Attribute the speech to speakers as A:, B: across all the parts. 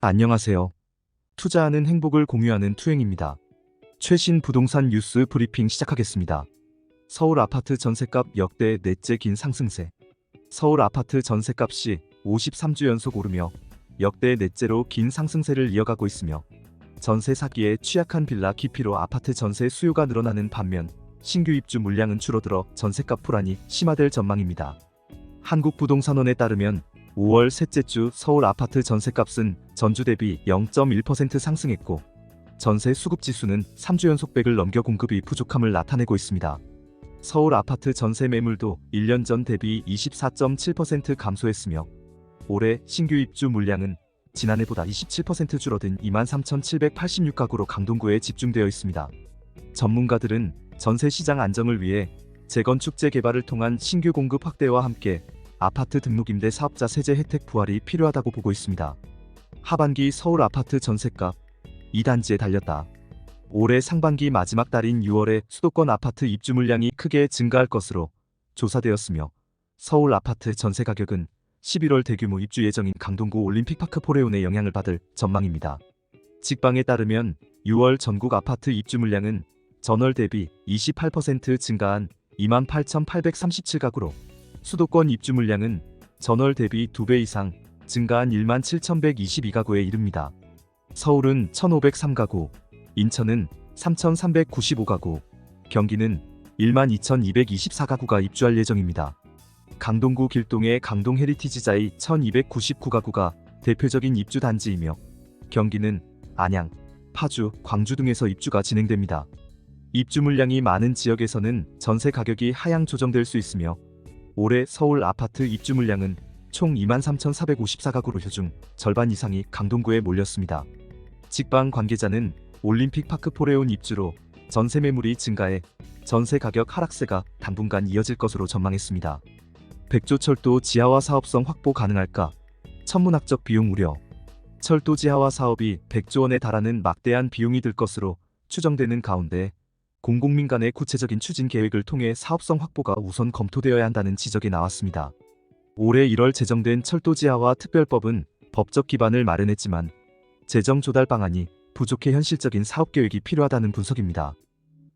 A: 안녕하세요. 투자하는 행복을 공유하는 투행입니다. 최신 부동산 뉴스 브리핑 시작하겠습니다. 서울 아파트 전셋값 역대 넷째 긴 상승세. 서울 아파트 전셋값이 53주 연속 오르며 역대 넷째로 긴 상승세를 이어가고 있으며 전세 사기에 취약한 빌라 기피로 아파트 전세 수요가 늘어나는 반면 신규 입주 물량은 줄어들어 전셋값 불안이 심화될 전망입니다. 한국부동산원에 따르면 5월 셋째 주 서울 아파트 전셋값은 전주 대비 0.1% 상승했고 전세 수급 지수는 3주 연속 100을 넘겨 공급이 부족함을 나타내고 있습니다. 서울 아파트 전세 매물도 1년 전 대비 24.7% 감소했으며 올해 신규 입주 물량은 지난해보다 27% 줄어든 23,786가구로 강동구에 집중되어 있습니다. 전문가들은 전세 시장 안정을 위해 재건축 재개발을 통한 신규 공급 확대와 함께 아파트 등록임대 사업자 세제 혜택 부활이 필요하다고 보고 있습니다. 하반기 서울 아파트 전셋값 2단지에 달렸다. 올해 상반기 마지막 달인 6월에 수도권 아파트 입주 물량이 크게 증가할 것으로 조사되었으며 서울 아파트 전세 가격은 11월 대규모 입주 예정인 강동구 올림픽파크 포레온의 영향을 받을 전망입니다. 직방에 따르면 6월 전국 아파트 입주 물량은 전월 대비 28% 증가한 28,837가구로 수도권 입주 물량은 전월 대비 2배 이상 증가한 17,122가구에 이릅니다. 서울은 1,503가구, 인천은 3,395가구, 경기는 12,224가구가 입주할 예정입니다. 강동구 길동의 강동 헤리티지자이 1,299가구가 대표적인 입주 단지이며 경기는 안양, 파주, 광주 등에서 입주가 진행됩니다. 입주 물량이 많은 지역에서는 전세 가격이 하향 조정될 수 있으며 올해 서울 아파트 입주 물량은 총 23,454가구로 중 절반 이상이 강동구에 몰렸습니다. 직방 관계자는 올림픽파크 포레온 입주로 전세 매물이 증가해 전세 가격 하락세가 당분간 이어질 것으로 전망했습니다. 백조철도 지하화 사업성 확보 가능할까? 천문학적 비용 우려. 철도 지하화 사업이 100조 원에 달하는 막대한 비용이 들 것으로 추정되는 가운데 공공민 간의 구체적인 추진 계획을 통해 사업성 확보가 우선 검토되어야 한다는 지적이 나왔습니다. 올해 1월 제정된 철도 지하화 특별법은 법적 기반을 마련했지만 재정 조달 방안이 부족해 현실적인 사업 계획이 필요하다는 분석입니다.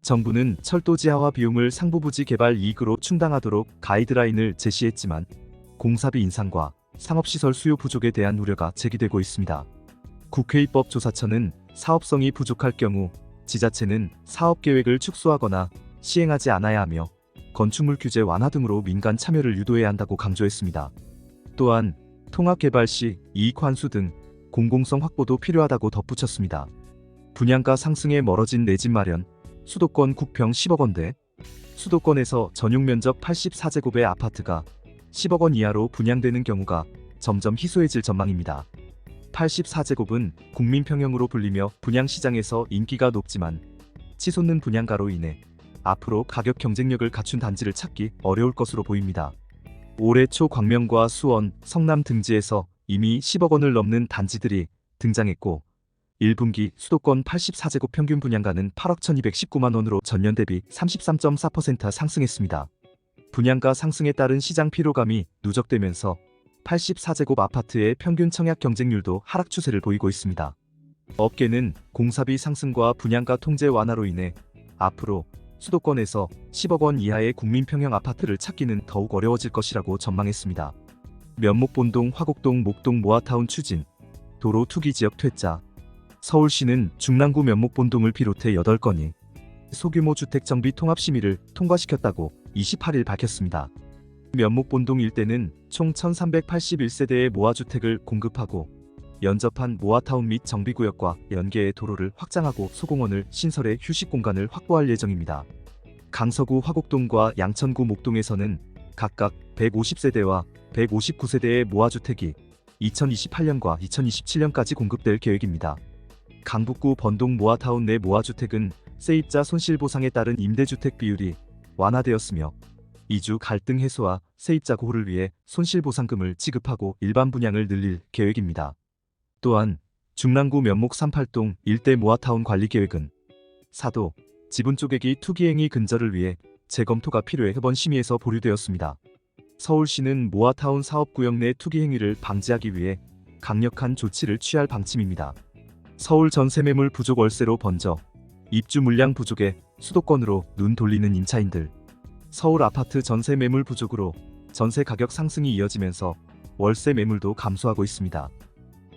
A: 정부는 철도 지하화 비용을 상부부지 개발 이익으로 충당하도록 가이드라인을 제시했지만 공사비 인상과 상업시설 수요 부족에 대한 우려가 제기되고 있습니다. 국회입법조사처는 사업성이 부족할 경우 지자체는 사업계획을 축소하거나 시행하지 않아야 하며 건축물 규제 완화 등으로 민간 참여를 유도해야 한다고 강조했습니다. 또한 통합개발 시 이익 환수 등 공공성 확보도 필요하다고 덧붙였습니다. 분양가 상승에 멀어진 내 집 마련, 수도권 국평 10억 원대. 수도권에서 전용 면적 84제곱의 아파트가 10억 원 이하로 분양되는 경우가 점점 희소해질 전망입니다. 84제곱은 국민평형으로 불리며 분양시장에서 인기가 높지만 치솟는 분양가로 인해 앞으로 가격 경쟁력을 갖춘 단지를 찾기 어려울 것으로 보입니다. 올해 초 광명과 수원, 성남 등지에서 이미 10억 원을 넘는 단지들이 등장했고 1분기 수도권 84제곱 평균 분양가는 8억 1219만 원으로 전년 대비 33.4% 상승했습니다. 분양가 상승에 따른 시장 피로감이 누적되면서 84제곱 아파트의 평균 청약 경쟁률도 하락 추세를 보이고 있습니다. 업계는 공사비 상승과 분양가 통제 완화로 인해 앞으로 수도권에서 10억 원 이하의 국민평형 아파트를 찾기는 더욱 어려워질 것이라고 전망했습니다. 면목본동, 화곡동, 목동 모아타운 추진, 도로 투기 지역 퇴짜. 서울시는 중랑구 면목본동을 비롯해 8건이 소규모 주택 정비 통합 심의를 통과시켰다고 28일 밝혔습니다. 면목본동 일대는 총 1381세대의 모아주택을 공급하고 연접한 모아타운 및 정비구역과 연계의 도로를 확장하고 소공원을 신설해 휴식 공간을 확보할 예정입니다. 강서구 화곡동과 양천구 목동에서는 각각 150세대와 159세대의 모아주택이 2028년과 2027년까지 공급될 계획입니다. 강북구 번동 모아타운 내 모아주택은 세입자 손실보상에 따른 임대주택 비율이 완화되었으며 이주 갈등 해소와 세입자 보호를 위해 손실보상금을 지급하고 일반 분양을 늘릴 계획입니다. 또한 중랑구 면목 38동 일대 모아타운 관리 계획은 사도, 지분 쪼개기 투기 행위 근절을 위해 재검토가 필요해 법원 심의에서 보류되었습니다. 서울시는 모아타운 사업구역 내 투기 행위를 방지하기 위해 강력한 조치를 취할 방침입니다. 서울 전세 매물 부족 월세로 번져 입주 물량 부족에 수도권으로 눈 돌리는 임차인들. 서울 아파트 전세 매물 부족으로 전세 가격 상승이 이어지면서 월세 매물도 감소하고 있습니다.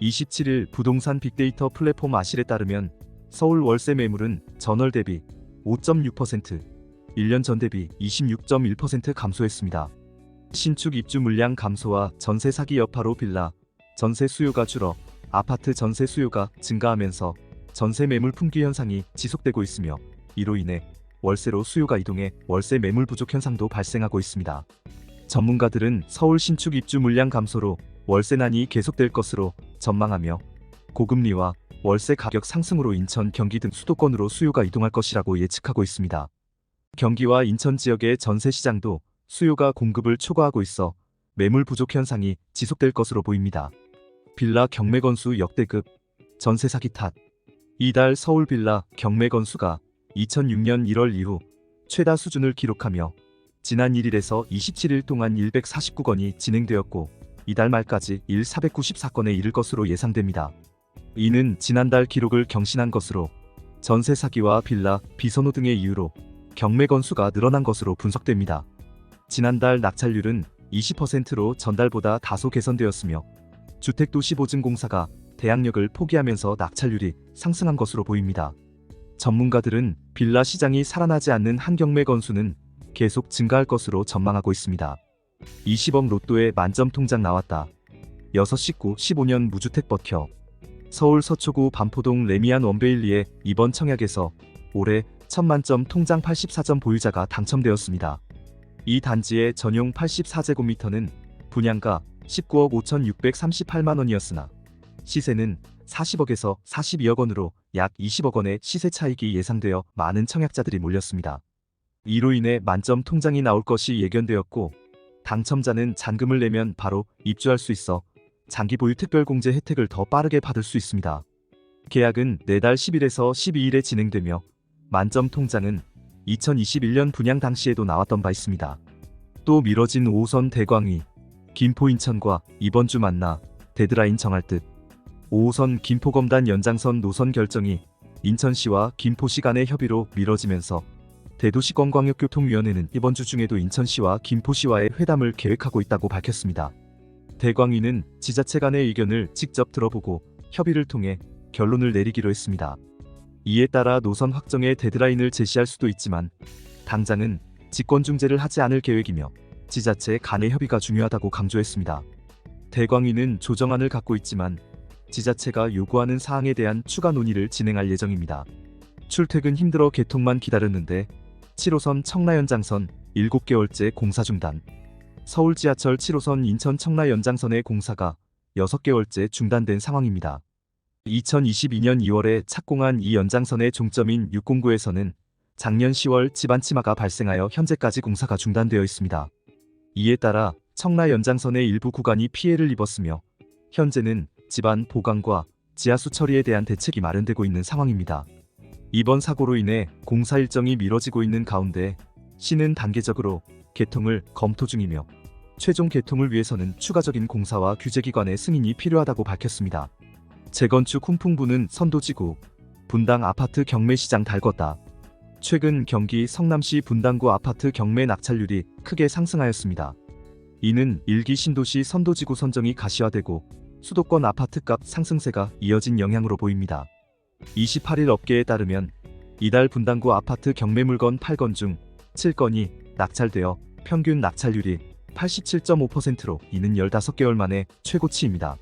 A: 27일 부동산 빅데이터 플랫폼 아실에 따르면 서울 월세 매물은 전월 대비 5.6%, 1년 전 대비 26.1% 감소했습니다. 신축 입주 물량 감소와 전세 사기 여파로 빌라 전세 수요가 줄어 아파트 전세 수요가 증가하면서 전세 매물 품귀 현상이 지속되고 있으며, 이로 인해 월세로 수요가 이동해 월세 매물 부족 현상도 발생하고 있습니다. 전문가들은 서울 신축 입주 물량 감소로 월세난이 계속될 것으로 전망하며, 고금리와 월세 가격 상승으로 인천, 경기 등 수도권으로 수요가 이동할 것이라고 예측하고 있습니다. 경기와 인천 지역의 전세 시장도 수요가 공급을 초과하고 있어 매물 부족 현상이 지속될 것으로 보입니다. 빌라 경매 건수 역대급, 전세 사기 탓. 이달 서울 빌라 경매 건수가 2006년 1월 이후 최다 수준을 기록하며 지난 1일에서 27일 동안 149건이 진행되었고, 이달 말까지 494건에 이를 것으로 예상됩니다. 이는 지난달 기록을 경신한 것으로 전세 사기와 빌라 비선호 등의 이유로 경매 건수가 늘어난 것으로 분석됩니다. 지난달 낙찰률은 20%로 전달보다 다소 개선되었으며, 주택도시보증공사가 대항력을 포기하면서 낙찰률이 상승한 것으로 보입니다. 전문가들은 빌라 시장이 살아나지 않는 한 경매 건수는 계속 증가할 것으로 전망하고 있습니다. 20억 로또에 만점 통장 나왔다. 6 식구 15년 무주택 버텨. 서울 서초구 반포동 레미안 원베일리의 이번 청약에서 올해 1000만점 통장 84점 보유자가 당첨되었습니다. 이 단지의 전용 84제곱미터는 분양가 19억 5,638만 원이었으나 시세는 40억에서 42억 원으로 약 20억 원의 시세 차익이 예상되어 많은 청약자들이 몰렸습니다. 이로 인해 만점 통장이 나올 것이 예견되었고, 당첨자는 잔금을 내면 바로 입주할 수 있어 장기 보유 특별공제 혜택을 더 빠르게 받을 수 있습니다. 계약은 내달 10일에서 12일에 진행되며, 만점 통장은 2021년 분양 당시에도 나왔던 바 있습니다. 또 미뤄진 5호선 대광위, 김포 인천과 이번 주 만나 데드라인 정할 듯. 5호선 김포검단 연장선 노선 결정이 인천시와 김포시 간의 협의로 미뤄지면서 대도시권광역교통위원회는 이번 주 중에도 인천시와 김포시와의 회담을 계획하고 있다고 밝혔습니다. 대광위는 지자체 간의 의견을 직접 들어보고 협의를 통해 결론을 내리기로 했습니다. 이에 따라 노선 확정의 데드라인을 제시할 수도 있지만, 당장은 직권중재를 하지 않을 계획이며 지자체 간의 협의가 중요하다고 강조했습니다. 대광위는 조정안을 갖고 있지만 지자체가 요구하는 사항에 대한 추가 논의를 진행할 예정입니다. 출퇴근 힘들어 개통만 기다렸는데 7호선 청라연장선 7개월째 공사 중단. 서울 지하철 7호선 인천 청라연장선의 공사가 6개월째 중단된 상황입니다. 2022년 2월에 착공한 이 연장선의 종점인 609에서는 작년 10월 집안 침하가 발생하여 현재까지 공사가 중단되어 있습니다. 이에 따라 청라연장선의 일부 구간이 피해를 입었으며, 현재는 집안 보강과 지하수 처리에 대한 대책이 마련되고 있는 상황입니다. 이번 사고로 인해 공사 일정이 미뤄지고 있는 가운데 시는 단계적으로 개통을 검토 중이며, 최종 개통을 위해서는 추가적인 공사와 규제기관의 승인이 필요하다고 밝혔습니다. 재건축 훈풍 부는 선도지구, 분당 아파트 경매 시장 달궜다. 최근 경기 성남시 분당구 아파트 경매 낙찰률이 크게 상승하였습니다. 이는 1기 신도시 선도지구 선정이 가시화되고 수도권 아파트값 상승세가 이어진 영향으로 보입니다. 28일 업계에 따르면 이달 분당구 아파트 경매 물건 8건 중 7건이 낙찰되어 평균 낙찰률이 87.5%로 이는 15개월 만에 최고치입니다.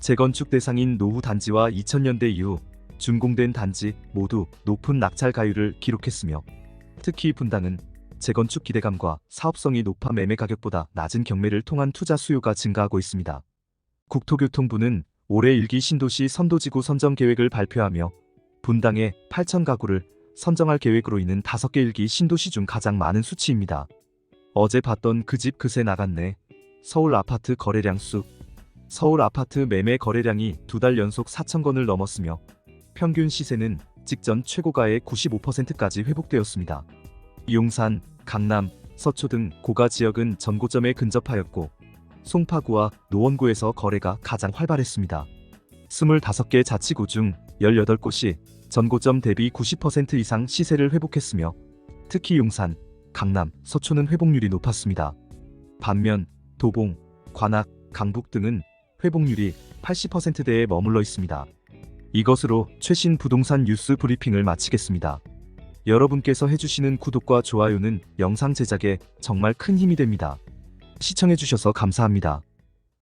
A: 재건축 대상인 노후 단지와 2000년대 이후 준공된 단지 모두 높은 낙찰 가율을 기록했으며, 특히 분당은 재건축 기대감과 사업성이 높아 매매 가격보다 낮은 경매를 통한 투자 수요가 증가하고 있습니다. 국토교통부는 올해 1기 신도시 선도지구 선정 계획을 발표하며 분당에 8,000가구를 선정할 계획으로 있는 5개 1기 신도시 중 가장 많은 수치입니다. 어제 봤던 그 집 그새 나갔네. 서울 아파트 거래량 수. 서울 아파트 매매 거래량이 2달 연속 4,000건을 넘었으며 평균 시세는 직전 최고가의 95%까지 회복되었습니다. 용산, 강남, 서초 등 고가 지역은 전고점에 근접하였고, 송파구와 노원구에서 거래가 가장 활발했습니다. 25개 자치구 중 18곳이 전고점 대비 90% 이상 시세를 회복했으며 특히 용산, 강남, 서초는 회복률이 높았습니다. 반면 도봉, 관악, 강북 등은 회복률이 80%대에 머물러 있습니다. 이것으로 최신 부동산 뉴스 브리핑을 마치겠습니다. 여러분께서 해주시는 구독과 좋아요는 영상 제작에 정말 큰 힘이 됩니다. 시청해주셔서 감사합니다.